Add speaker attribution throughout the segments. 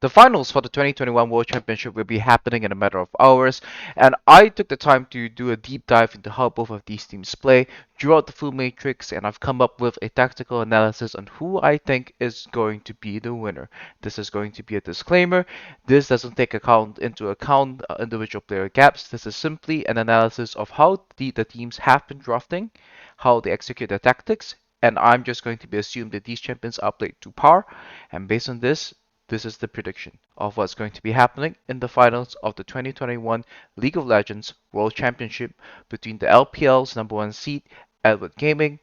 Speaker 1: The finals for the 2021 World Championship will be happening in a matter of hours, and I took the time to do a deep dive into how both of these teams play, drew out the full matrix, and I've come up with a tactical analysis on who I think is going to be the winner. This is going to be a disclaimer. This doesn't take into account individual player gaps. This is simply an analysis of how the teams have been drafting, how they execute their tactics, and I'm just going to be assumed that these champions are played to par, and based on this, this is the prediction of what's going to be happening in the finals of the 2021 League of Legends World Championship between the LPL's number one seed, Edward Gaming,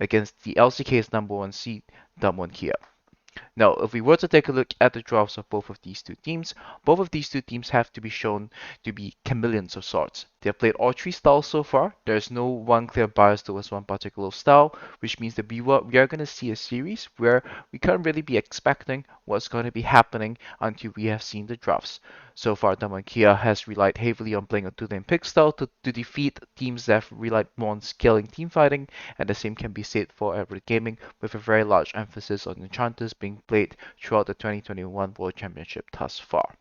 Speaker 1: against the LCK's number one seed, Damwon Kia. Now, if we were to take a look at the drafts of both of these two teams have to be shown to be chameleons of sorts. They have played all three styles so far. There's no one clear bias towards one particular style, which means that we are going to see a series where we can't really be expecting what's going to be happening until we have seen the drafts. So far, Damakia has relied heavily on playing a two-lane pick style to defeat teams that have relied more on scaling team fighting, and the same can be said for Everett Gaming, with a very large emphasis on enchanters being played throughout the 2021 World Championship thus far.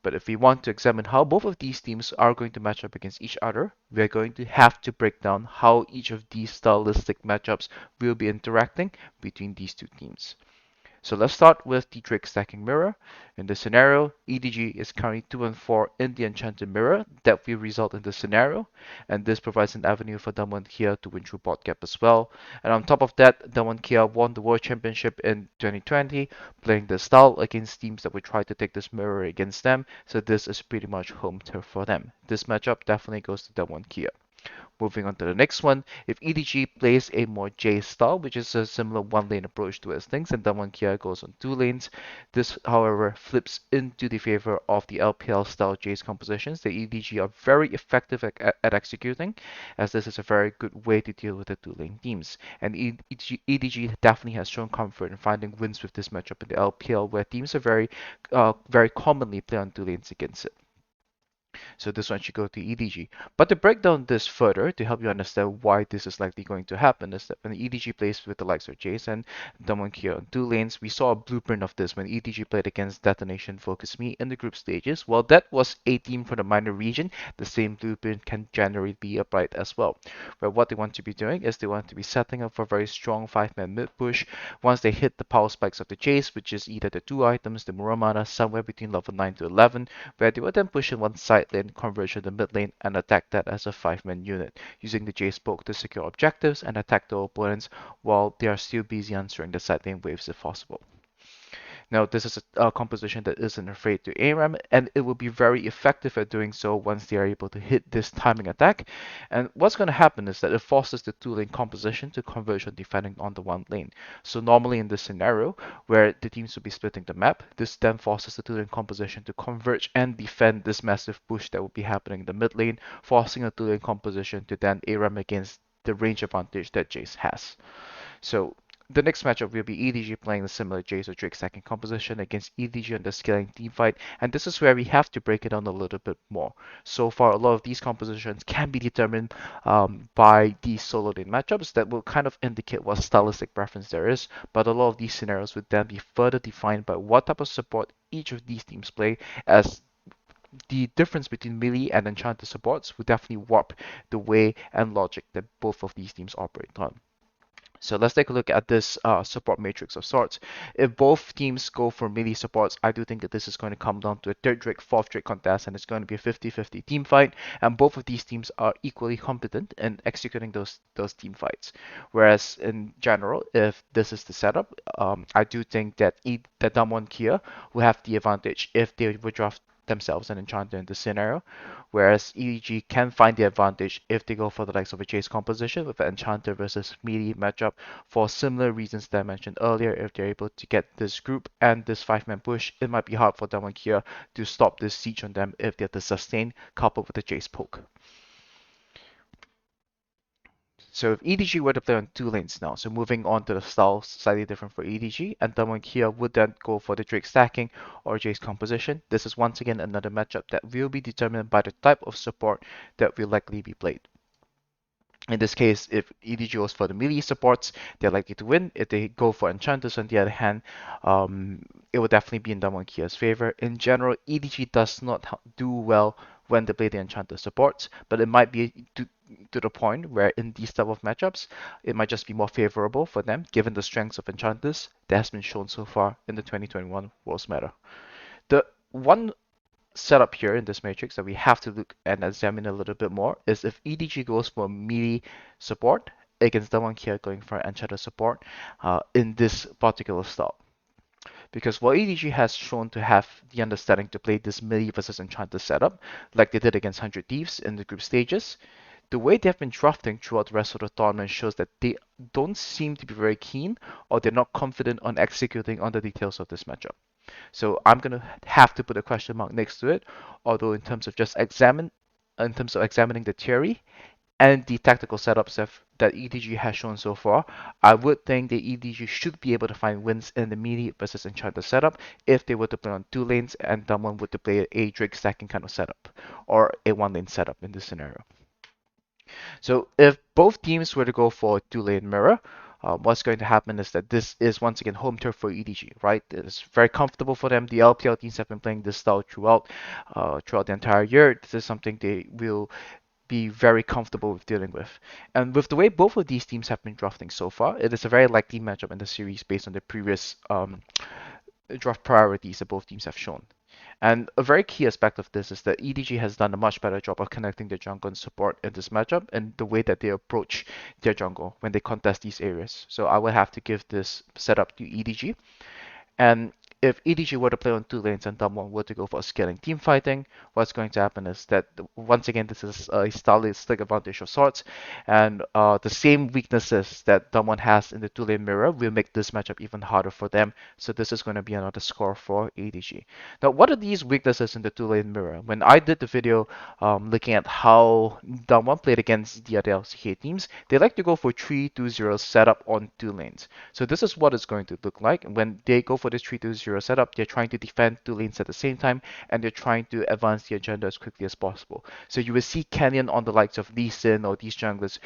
Speaker 1: But if we want to examine how both of these teams are going to match up against each other, we're going to have to break down how each of these stylistic matchups will be interacting between these two teams. So let's start with the Drake stacking mirror. In this scenario, EDG is currently 2 and 4 in the enchanted mirror that will result in this scenario, and this provides an avenue for Damwon Kia to win through bot gap as well. And on top of that, Damwon Kia won the World Championship in 2020, playing the style against teams that would try to take this mirror against them, so this is pretty much home turf for them. This matchup definitely goes to Damwon Kia. Moving on to the next one, if EDG plays a more J style, which is a similar one lane approach to his things, and Damwon Kia goes on two lanes, this, however, flips into the favor of the LPL style J's compositions that EDG are very effective at executing, as this is a very good way to deal with the two lane teams. And EDG definitely has shown comfort in finding wins with this matchup in the LPL, where teams are very commonly play on two lanes against it. So this one should go to EDG. But to break down this further, to help you understand why this is likely going to happen, is that when EDG plays with the likes of Jason, Damwon Kia on two lanes, we saw a blueprint of this when EDG played against Detonation Focus Me in the group stages. While that was a team from the minor region, the same blueprint can generally be applied as well. Where what they want to be doing is they want to be setting up for a very strong 5-man mid push once they hit the power spikes of the chase, which is either the two items, the Muramana, somewhere between level 9 to 11, where they will then push in one side lane, converge to the mid lane, and attack that as a 5-man unit, using the Jace poke to secure objectives and attack the opponents while they are still busy answering the side lane waves if possible. Now, this is a composition that isn't afraid to ARAM, and it will be very effective at doing so once they are able to hit this timing attack. And what's going to happen is that it forces the two-lane composition to converge on defending on the one lane. So normally in this scenario, where the teams will be splitting the map, this then forces the two-lane composition to converge and defend this massive push that will be happening in the mid lane, forcing a two-lane composition to then ARAM against the range advantage that Jace has. So the next matchup will be EDG playing the similar Jace or Drake second composition against EDG on the scaling team fight, and this is where we have to break it down a little bit more. So far, a lot of these compositions can be determined by these solo lane matchups that will kind of indicate what stylistic preference there is, but a lot of these scenarios would then be further defined by what type of support each of these teams play, as the difference between melee and enchanted supports will definitely warp the way and logic that both of these teams operate on. So let's take a look at this support matrix of sorts. If both teams go for melee supports, I do think that this is going to come down to a third Drake, fourth Drake contest, and it's going to be a 50-50 team fight. And both of these teams are equally competent in executing those team fights. Whereas in general, if this is the setup, I do think that that Damwon Kia will have the advantage if they would draft themselves an enchanter in this scenario, whereas EDG can find the advantage if they go for the likes of a chase composition with an enchanter versus melee matchup for similar reasons that I mentioned earlier. If they're able to get this group and this 5-man push, it might be hard for Damwon Kia to stop this siege on them if they're the sustain coupled with the chase poke. So if EDG were to play on two lanes now, so moving on to the style slightly different for EDG, and Damwon Kia would then go for the Drake stacking or Jace composition. This is once again another matchup that will be determined by the type of support that will likely be played. In this case, if EDG goes for the melee supports, they're likely to win. If they go for enchanters, on the other hand, um, it will definitely be in Damwon Kia's favor. In general, EDG does not do well when they play the enchanter supports, but it might be to the point where in these type of matchups, it might just be more favorable for them, given the strengths of enchanters that has been shown so far in the 2021 Worlds Meta. The one setup here in this matrix that we have to look and examine a little bit more is if EDG goes for melee support against the one here going for enchanter support in this particular style. Because while EDG has shown to have the understanding to play this melee versus enchanter setup, like they did against 100 Thieves in the group stages, the way they've been drafting throughout the rest of the tournament shows that they don't seem to be very keen or they're not confident on executing on the details of this matchup. So I'm gonna have to put a question mark next to it. Although in terms of examining the theory and the tactical setups that EDG has shown so far, I would think that EDG should be able to find wins in the melee versus enchanter setup if they were to play on two lanes and someone were to play a Drake stacking kind of setup or a one lane setup in this scenario. So if both teams were to go for a two-lane mirror, what's going to happen is that this is once again home turf for EDG, right? It's very comfortable for them. The LPL teams have been playing this style throughout the entire year. This is something they will be very comfortable with dealing with. And with the way both of these teams have been drafting so far, it is a very likely matchup in the series based on the previous draft priorities that both teams have shown. And a very key aspect of this is that EDG has done a much better job of connecting their jungle and support in this matchup and the way that they approach their jungle when they contest these areas. So I will have to give this setup to EDG. And if EDG were to play on two lanes and Damwon were to go for scaling team fighting, what's going to happen is that once again this is a stylistic advantage of sorts, and the same weaknesses that Damwon has in the two lane mirror will make this matchup even harder for them. So this is going to be another score for EDG. Now, what are these weaknesses in the two lane mirror? When I did the video looking at how Damwon played against the other LCK teams, they like to go for 3-2-0 setup on two lanes. So this is what it's going to look like when they go for this 3-2-0 setup. They're trying to defend two lanes at the same time, and they're trying to advance the agenda as quickly as possible. So you will see Canyon on the likes of Lee Sin or these junglers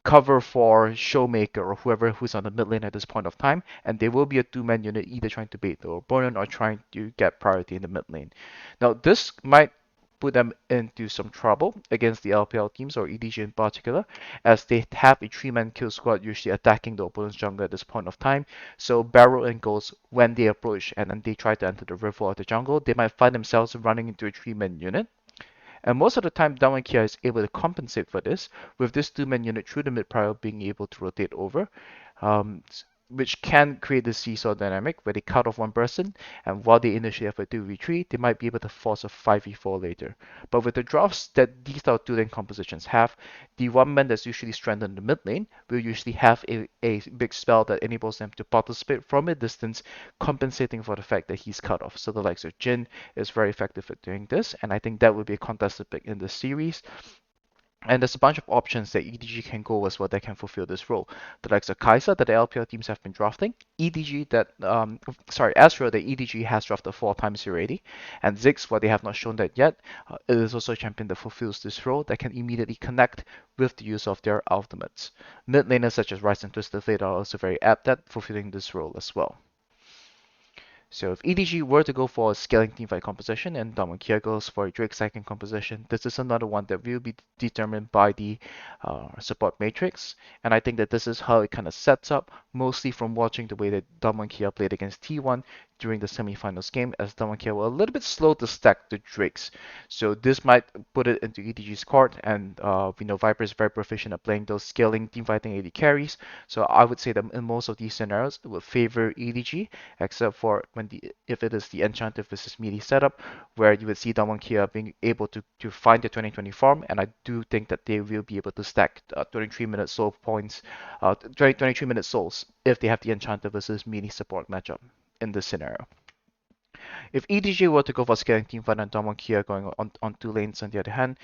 Speaker 1: cover for Showmaker or whoever who's on the mid lane at this point of time, and they will be a two-man unit either trying to bait the opponent or trying to get priority in the mid lane. Now this might put them into some trouble against the LPL teams or EDG in particular, as they have a three-man kill squad usually attacking the opponent's jungle at this point of time. So barrel and goals when they approach and then they try to enter the river or the jungle, they might find themselves running into a three-man unit. And most of the time, Downwind Kia is able to compensate for this with this two-man unit through the mid prior being able to rotate over, which can create the seesaw dynamic where they cut off one person, and while they initially have a 2v3, they might be able to force a 5v4 later. But with the drafts that these style two-lane compositions have, the one man that's usually stranded in the mid lane will usually have a big spell that enables them to participate from a distance, compensating for the fact that he's cut off. So the likes of Jin is very effective at doing this, and I think that would be a contested pick in this series. And there's a bunch of options that EDG can go as well that can fulfill this role. The likes of Kai'Sa that the LPL teams have been drafting, Ezreal that EDG has drafted 4 times already, and Ziggs, what they have not shown that yet, it is also a champion that fulfills this role that can immediately connect with the use of their ultimates. Mid laners such as Ryze and Twisted Fate are also very apt at fulfilling this role as well. So if EDG were to go for a scaling teamfight composition and Damakia goes for a Drake second composition, this is another one that will be determined by the support matrix. And I think that this is how it kind of sets up, mostly from watching the way that Damakia played against T1 during the semifinals game, as Damakia were a little bit slow to stack the Drakes. So this might put it into EDG's court, and we know Viper is very proficient at playing those scaling teamfighting AD carries. So I would say that in most of these scenarios, it would favor EDG, except for if it is the Enchanter versus melee setup, where you would see Damwon Kia being able to find the 2020 farm, and I do think that they will be able to stack 23-minute soul points, 23-minute souls if they have the Enchanter versus melee support matchup in this scenario. If EDG were to go for scaling teamfight and Damwon Kia going on two lanes on the other hand,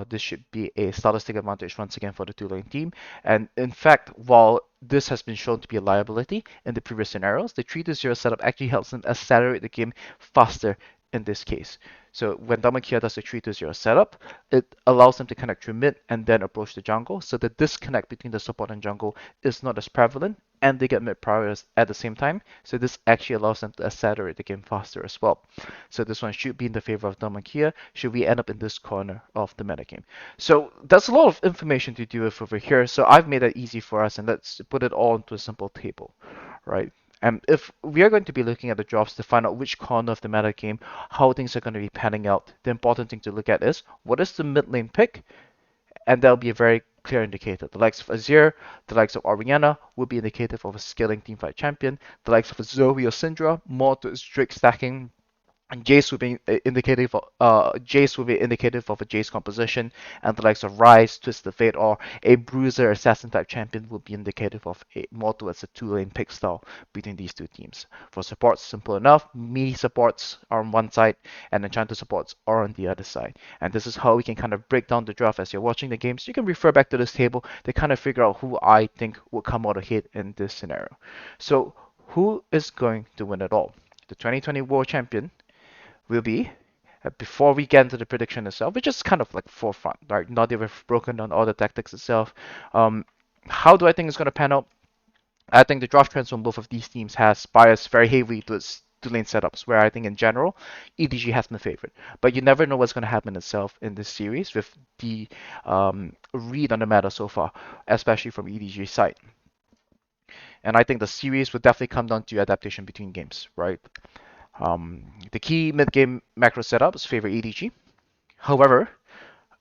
Speaker 1: this should be a stylistic advantage once again for the two lane team. And in fact, while this has been shown to be a liability in the previous scenarios, the 3-0 setup actually helps them accelerate the game faster in this case. So when Damakia does the 3-2-0 setup, it allows them to connect through mid and then approach the jungle. So the disconnect between the support and jungle is not as prevalent, and they get mid priors at the same time. So this actually allows them to accelerate the game faster as well. So this one should be in the favor of Damakia should we end up in this corner of the metagame. So that's a lot of information to deal with over here. So I've made that easy for us, and let's put it all into a simple table, right? And if we are going to be looking at the drops to find out which corner of the meta game, how things are going to be panning out, the important thing to look at is what is the mid lane pick, and that'll be a very clear indicator. The likes of Azir, the likes of Orianna will be indicative of a scaling teamfight champion. The likes of Zoe or Syndra, more to strict stacking, and Jace will be indicative of a Jace composition, and the likes of Ryze, Twisted Fate, or a Bruiser assassin type champion will be indicative of more towards a two-lane pick style between these two teams. For supports, simple enough. Me supports are on one side, and Enchanter supports are on the other side. And this is how we can kind of break down the draft as you're watching the game. So you can refer back to this table to kind of figure out who I think will come out ahead in this scenario. So who is going to win it all? The 2020 World Champion will be before we get into the prediction itself, which is kind of like forefront, right? Not even broken down all the tactics itself. Um, how do I think it's going to pan out? I think the draft trends from both of these teams has biased very heavily towards two lane setups, where I think in general EDG has been favored. But you never know what's going to happen itself in this series with the read on the meta so far, especially from EDG side. And I think the series will definitely come down to adaptation between games, right? The key mid-game macro setups favor EDG. However,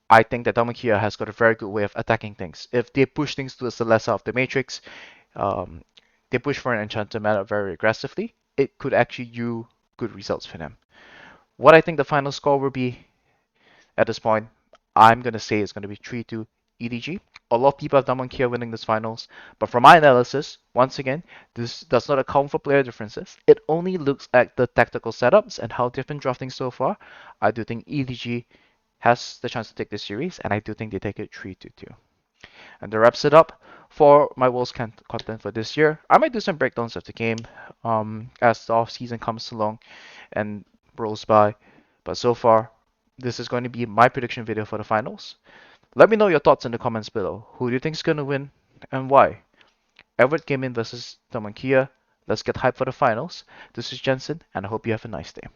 Speaker 1: I think that Damakia has got a very good way of attacking things. If they push things to the lesser of the matrix, um, they push for an enchanted meta very aggressively, it could actually yield good results for them. What I think the final score will be at this point, I'm going to say it's going to be 3-2 EDG. A lot of people have Damakia winning this finals, but from my analysis, once again, this does not account for player differences. It only looks at the tactical setups and how they've been drafting so far. I do think EDG has the chance to take this series, and I do think they take it 3-2. And that wraps it up for my Worlds content for this year. I might do some breakdowns of the game as the off season comes along and rolls by. But so far, this is going to be my prediction video for the finals. Let me know your thoughts in the comments below. Who do you think is going to win and why? Everett Gaming versus Tamankia. Let's get hyped for the finals. This is Jensen, and I hope you have a nice day.